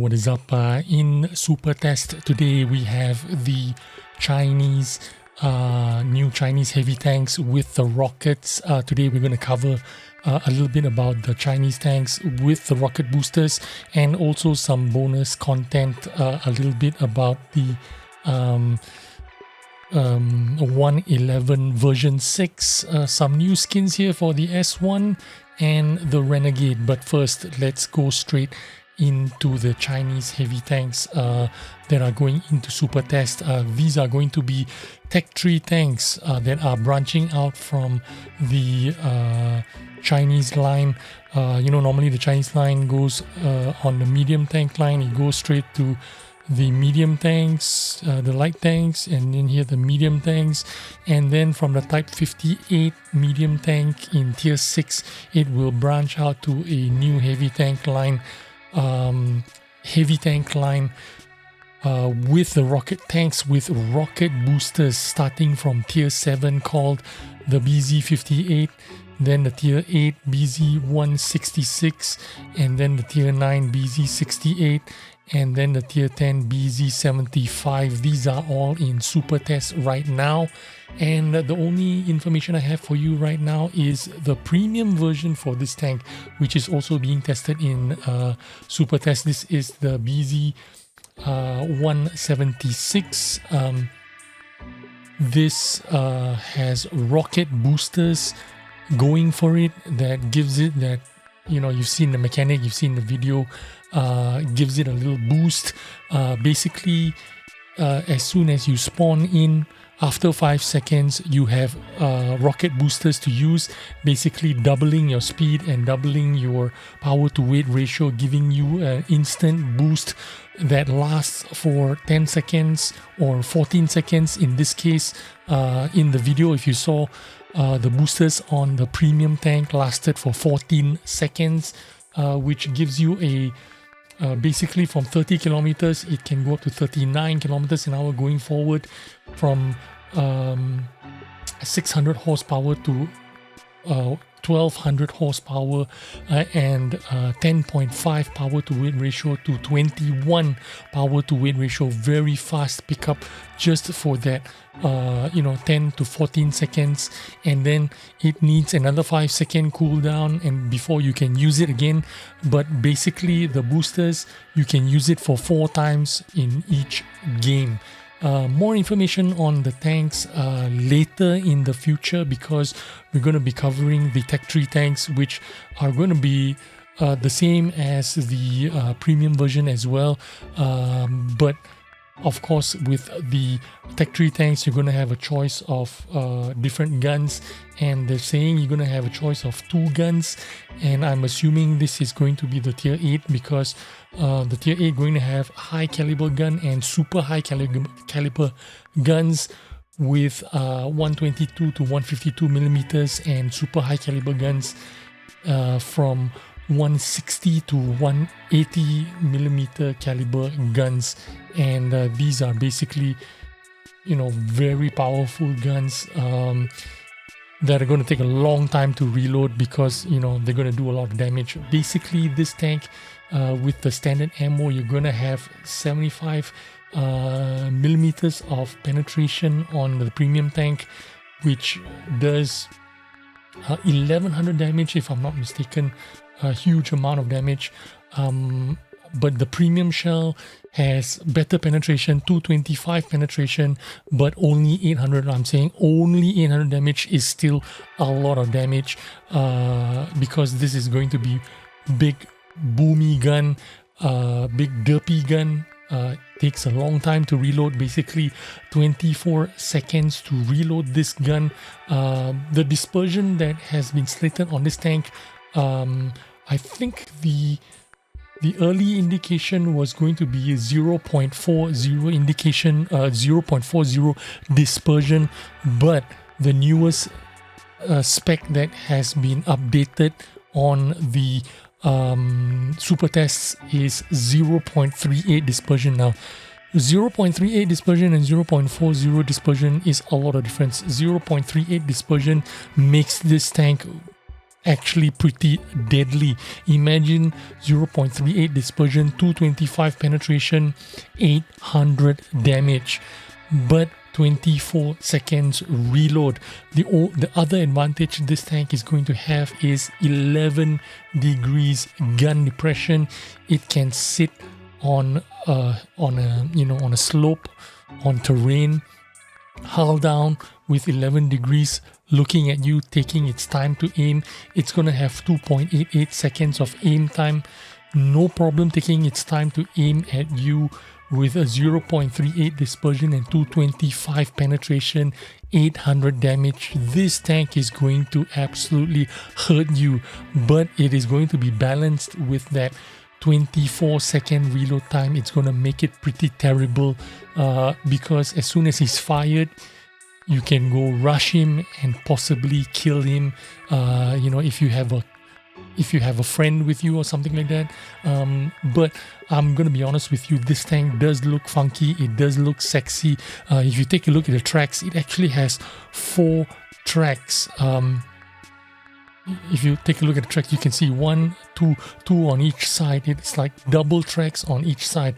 what is up? In Super Test today we have the Chinese new Chinese heavy tanks with the rockets. Today we're going to cover a little bit about the Chinese tanks with the rocket boosters and also some bonus content, a little bit about the 111 version 6, some new skins here for the S1 and the Renegade. But first, let's go straight into the Chinese heavy tanks that are going into Super Test. These are going to be Tech 3 tanks that are branching out from the Chinese line. Normally the Chinese line goes on the medium tank line. It goes straight to the medium tanks, the light tanks, and then here the medium tanks, and then from the Type 58 medium tank in Tier 6 it will branch out to a new heavy tank line with the rocket tanks with rocket boosters starting from Tier 7 called the BZ-58, then the Tier 8 BZ-176, and then the Tier 9 BZ-68, and then the Tier 10 BZ-175. These are all in Super Test right now, and the only information I have for you right now is the premium version for this tank, which is also being tested in Super Test. This is the BZ-176. This has rocket boosters going for it. That gives it that, you've seen the mechanic, you've seen the video, gives it a little boost. Basically, as soon as you spawn in, after 5 seconds, you have rocket boosters to use, basically doubling your speed and doubling your power to weight ratio, giving you an instant boost that lasts for 10 seconds or 14 seconds. In this case, in the video, if you saw, the boosters on the premium tank lasted for 14 seconds, which gives you a basically from 30 kilometers it can go up to 39 kilometers an hour going forward, from 600 horsepower to 1200 horsepower, and 10.5 power to weight ratio to 21 power to weight ratio. Very fast pickup just for that 10 to 14 seconds, and then it needs another 5-second cooldown and before you can use it again. But basically the boosters, you can use it for 4 times in each game. More information on the tanks later in the future, because we're going to be covering the Tech 3 tanks, which are going to be the same as the premium version as well. But of course, with the Tech 3 tanks, you're going to have a choice of different guns, and they're saying you're going to have a choice of 2 guns, and I'm assuming this is going to be the Tier 8, because the Tier 8 going to have high caliber gun and super high caliber guns with 122 to 152 millimeters, and super high caliber guns from 160 to 180 millimeter caliber guns. And these are basically very powerful guns that are going to take a long time to reload, because they're going to do a lot of damage. Basically this tank, with the standard ammo, you're going to have 75 millimeters of penetration on the premium tank, which does 1100 damage if I'm not mistaken. A huge amount of damage. But the premium shell has better penetration, 225 penetration, but only 800. I'm saying only 800 damage is still a lot of damage, because this is going to be big boomy gun, big derpy gun. Takes a long time to reload, basically 24 seconds to reload this gun. The dispersion that has been slated on this tank, I think the early indication was going to be 0.40 indication, 0.40 dispersion, but the newest spec that has been updated on the Super Tests is 0.38 dispersion now. 0.38 dispersion and 0.40 dispersion is a lot of difference. 0.38 dispersion makes this tank actually pretty deadly. Imagine 0.38 dispersion, 225 penetration, 800 damage, but 24 seconds reload. The other advantage this tank is going to have is 11 degrees gun depression. It can sit on a slope, on terrain, hull down with 11 degrees looking at you, taking its time to aim. It's going to have 2.88 seconds of aim time. No problem taking its time to aim at you with a 0.38 dispersion and 225 penetration, 800 damage. This tank is going to absolutely hurt you, but it is going to be balanced with that 24-second reload time. It's going to make it pretty terrible because as soon as he's fired, you can go rush him and possibly kill him. If you have a friend with you or something like that. But I'm gonna be honest with you, this tank does look funky. It does look sexy. If you take a look at the tracks, it actually has 4 tracks. If you take a look at the tracks, you can see 1, 2 on each side. It's like double tracks on each side.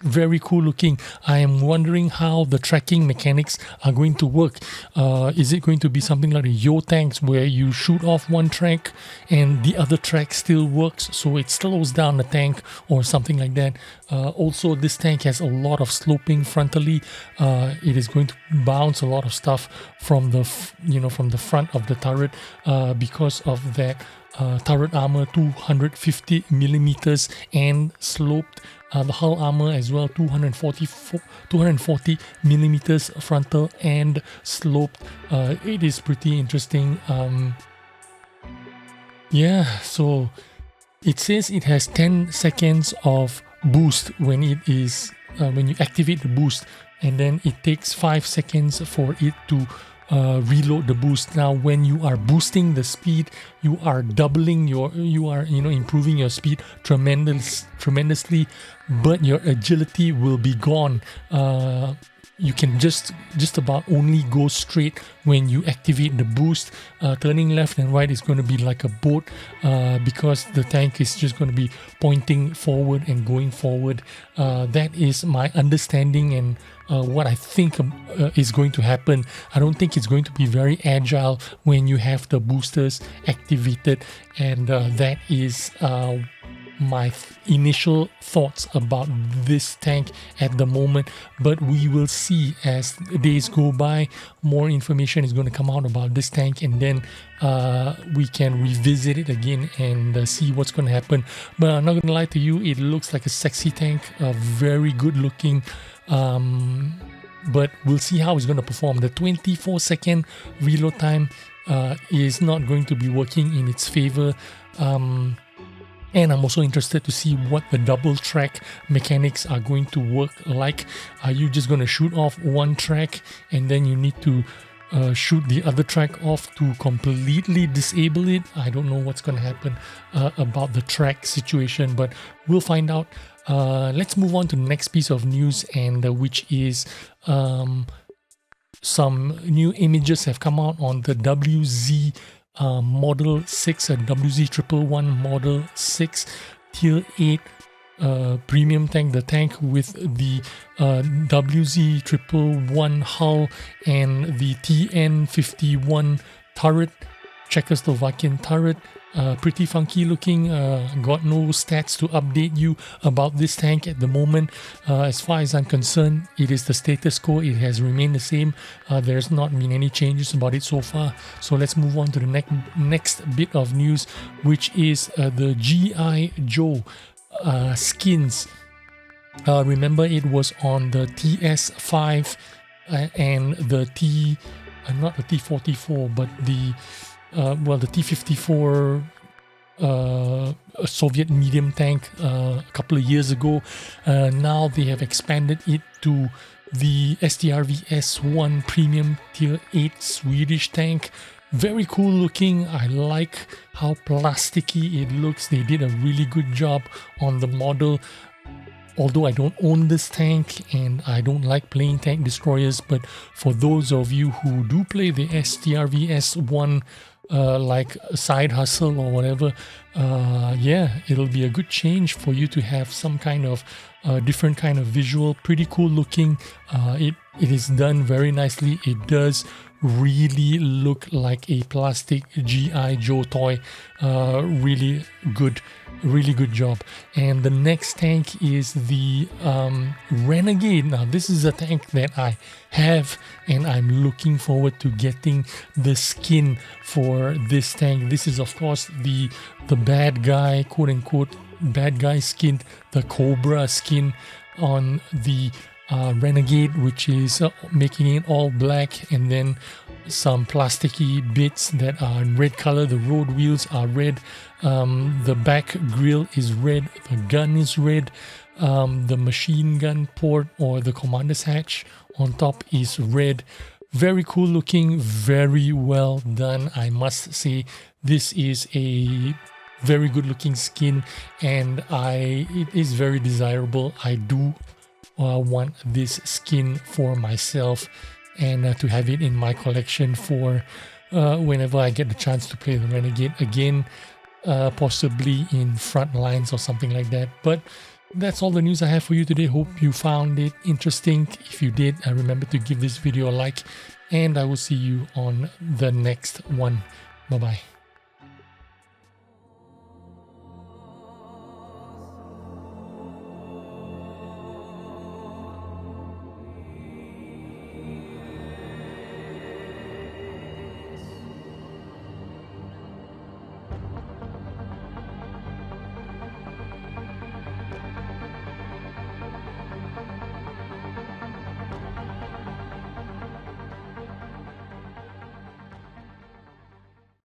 Very cool looking. I am wondering how the tracking mechanics are going to work. Is it going to be something like the Yo tanks where you shoot off one track and the other track still works, so it slows down the tank or something like that? Also, this tank has a lot of sloping frontally. It is going to bounce a lot of stuff from the front of the turret because of that turret armor 250 millimeters and sloped. The hull armor as well, 240 millimeters frontal and sloped. It is pretty interesting. So it says it has 10 seconds of boost when it is when you activate the boost, and then it takes 5 seconds for it to reload the boost. Now, when you are boosting the speed, you are improving your speed tremendously, but your agility will be gone. You can just about only go straight when you activate the boost. Turning left and right is going to be like a boat because the tank is just going to be pointing forward and going forward. That is my understanding and what I think is going to happen. I don't think it's going to be very agile when you have the boosters activated, and that is my initial thoughts about this tank at the moment. But we will see as days go by. More information is going to come out about this tank, and then we can revisit it again and see what's going to happen. But I'm not going to lie to you, it looks like a sexy tank, very good looking. But we'll see how it's going to perform. The 24-second reload time is not going to be working in its favor. And I'm also interested to see what the double track mechanics are going to work like. Are you just going to shoot off one track and then you need to shoot the other track off to completely disable it? I don't know what's going to happen about the track situation, but we'll find out. Let's move on to the next piece of news, and which is some new images have come out on the WZ Model 6, a WZ-111 Model 6 Tier 8 premium tank, the tank with the WZ-111 hull and the TN51 turret, Czechoslovakian turret. Pretty funky looking. Got no stats to update you about this tank at the moment. As far as I'm concerned, it is the status quo. It has remained the same. There's not been any changes about it so far. So let's move on to the next bit of news, which is the G.I. Joe skins. Remember, it was on the TS5 and the not the T44, but the T-54 Soviet medium tank a couple of years ago. Now they have expanded it to the STRV S1 Premium Tier 8 Swedish tank. Very cool looking. I like how plasticky it looks. They did a really good job on the model. Although I don't own this tank and I don't like playing tank destroyers, but for those of you who do play the STRV S1 like a side hustle or whatever, yeah, it'll be a good change for you to have some kind of different kind of visual. Pretty cool looking. It is done very nicely. It does really look like a plastic G.I. Joe toy. Really good job. And the next tank is the Renegade. Now this is a tank that I have, and I'm looking forward to getting the skin for this tank. This is of course the bad guy, quote unquote bad guy skin, the Cobra skin on the Renegade, which is making it all black, and then some plasticky bits that are in red color. The road wheels are red, the back grille is red, the gun is red, the machine gun port or the commander's hatch on top is red. Very cool looking, very well done. I must say this is a very good looking skin, and it is very desirable. I do want this skin for myself, and to have it in my collection for whenever I get the chance to play the Renegade again, possibly in front lines or something like that. But that's all the news I have for you today. Hope you found it interesting. If you did, remember to give this video a like, and I will see you on the next one. Bye bye.